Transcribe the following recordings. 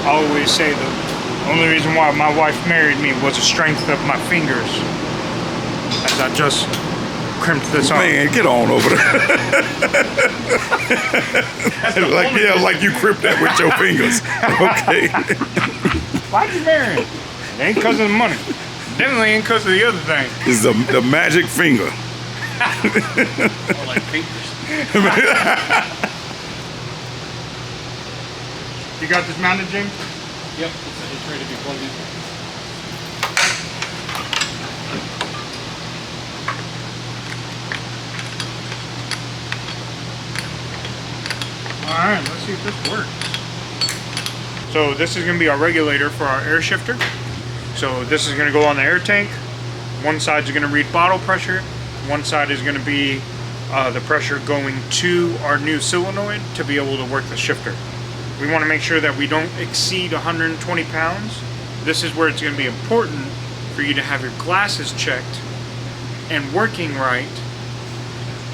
I always say the only reason why my wife married me was the strength of my fingers. As I just crimped this off. Man, get on over there. like you crimped that with your fingers. Okay. Why'd you marry him? It ain't because of the money. Definitely ain't because of the other thing. It's the magic finger. More like fingers. You got this mounted, James? Yep, it's ready to be plugged in. Alright, let's see if this works. So this is going to be our regulator for our air shifter. So this is going to go on the air tank. One side is going to read bottle pressure. One side is going to be the pressure going to our new solenoid to be able to work the shifter. We want to make sure that we don't exceed 120 pounds. This is where it's going to be important for you to have your glasses checked and working right,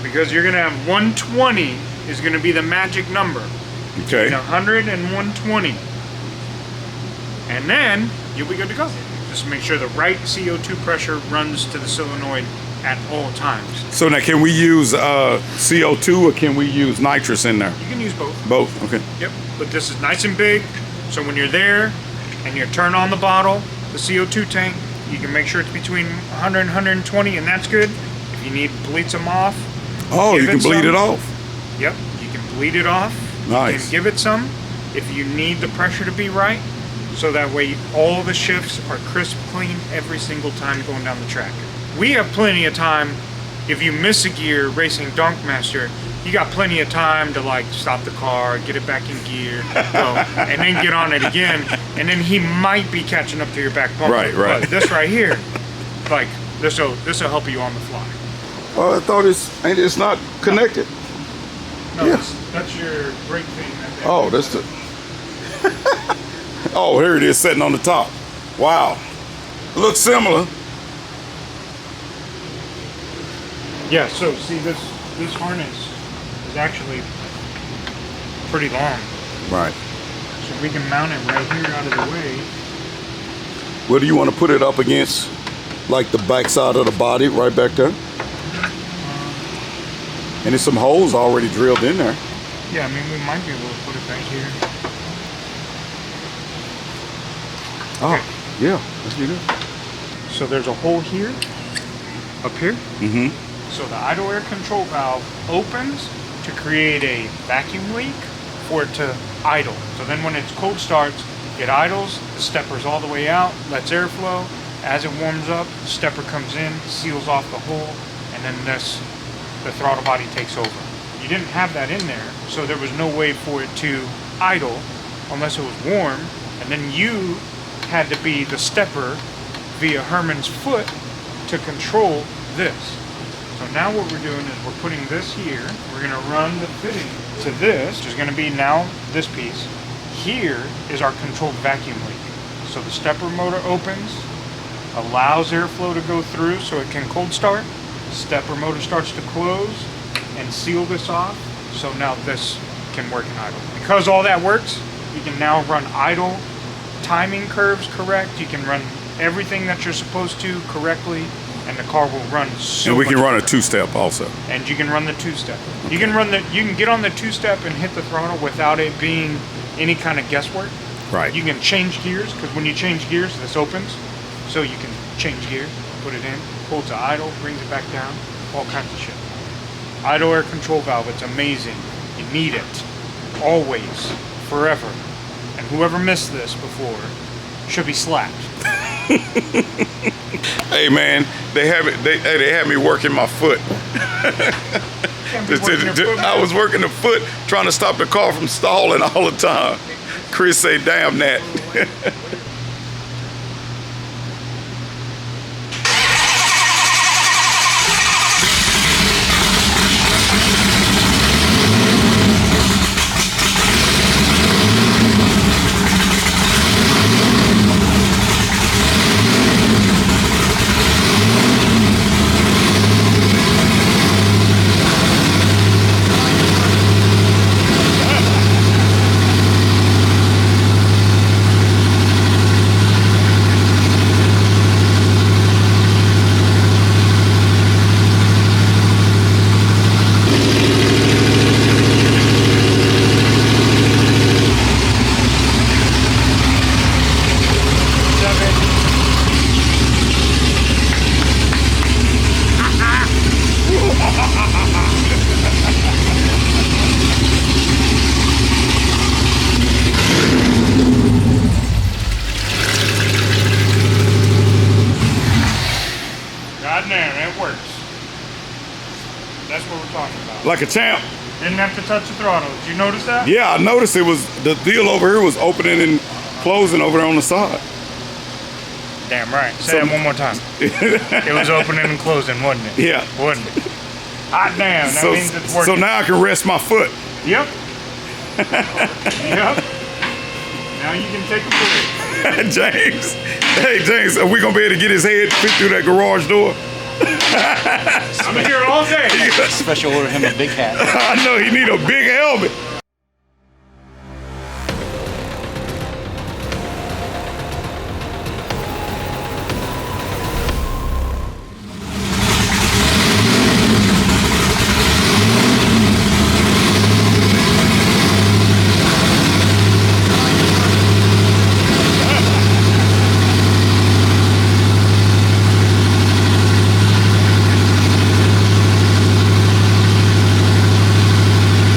because you're going to have 120 is going to be the magic number. Okay. 100 and 120. And then you'll be good to go. Just make sure the right CO2 pressure runs to the solenoid at all times. So now, can we use CO2 or can we use nitrous in there? You can use both. Both, okay. Yep, but this is nice and big, so when you're there and you turn on the bottle, the CO2 tank, you can make sure it's between 100 and 120, and that's good. If you need to bleed some off, Oh, you can bleed it off. Yep, you can bleed it off. Nice. You can give it some if you need the pressure to be right, so that way all the shifts are crisp clean every single time going down the track. We have plenty of time. If you miss a gear racing Donkmaster, you got plenty of time to like stop the car, get it back in gear, go, and then get on it again, and then he might be catching up to your back bumper. Right. But this right here, like this'll help you on the fly. Oh, I thought it's not connected. No, Yeah. that's your brake thing. Oh, that's the. Oh, here it is, sitting on the top. Wow, looks similar. Yeah. So see this harness is actually pretty long. Right. So we can mount it right here out of the way. Where do you want to put it up against? Like the back side of the body, right back there. And there's some holes already drilled in there. Yeah, I mean, we might be able to put it back here. Oh, yeah, let's do that. So there's a hole here, up here. Mm-hmm. So the idle air control valve opens to create a vacuum leak for it to idle. So then when it's cold starts, it idles, the stepper's all the way out, lets air flow. As it warms up, the stepper comes in, seals off the hole, and then the throttle body takes over. You didn't have that in there, so there was no way for it to idle unless it was warm, and then you had to be the stepper via Herman's foot to control this. So now what we're doing is we're putting this here, we're gonna run the fitting to this, which is gonna be now this piece. Here is our controlled vacuum leak. So the stepper motor opens, allows airflow to go through so it can cold start. The stepper motor starts to close and seal this off, so now this can work in idle. Because all that works, you can now run idle, timing curves correct, you can run everything that you're supposed to correctly, and the car will run so And we can much run a better. two-step also. And you can run the two-step. You can get on the two-step and hit the throttle without it being any kind of guesswork. Right. You can change gears, because when you change gears, this opens, so you can change gears, put it in, pull to idle, brings it back down, all kinds of shit. Idle air control valve, it's amazing. You need it, always, forever. And whoever missed this before should be slapped. Hey man, they had me working my foot. I was working the foot trying to stop the car from stalling all the time. Chris say, damn that. Like a champ. Didn't have to touch the throttle. Did you notice that? Yeah, I noticed it was, the deal over here was opening and closing over there on the side. Damn right. Say that one more time. It was opening and closing, wasn't it? Yeah. Wasn't it? Hot damn. That means it's working. So now I can rest my foot. Yep. Yep. Now you can take a break. James. Hey, James, are we going to be able to get his head fit through that garage door? I'm here all day. Special order him a big hat. I know he need a big helmet.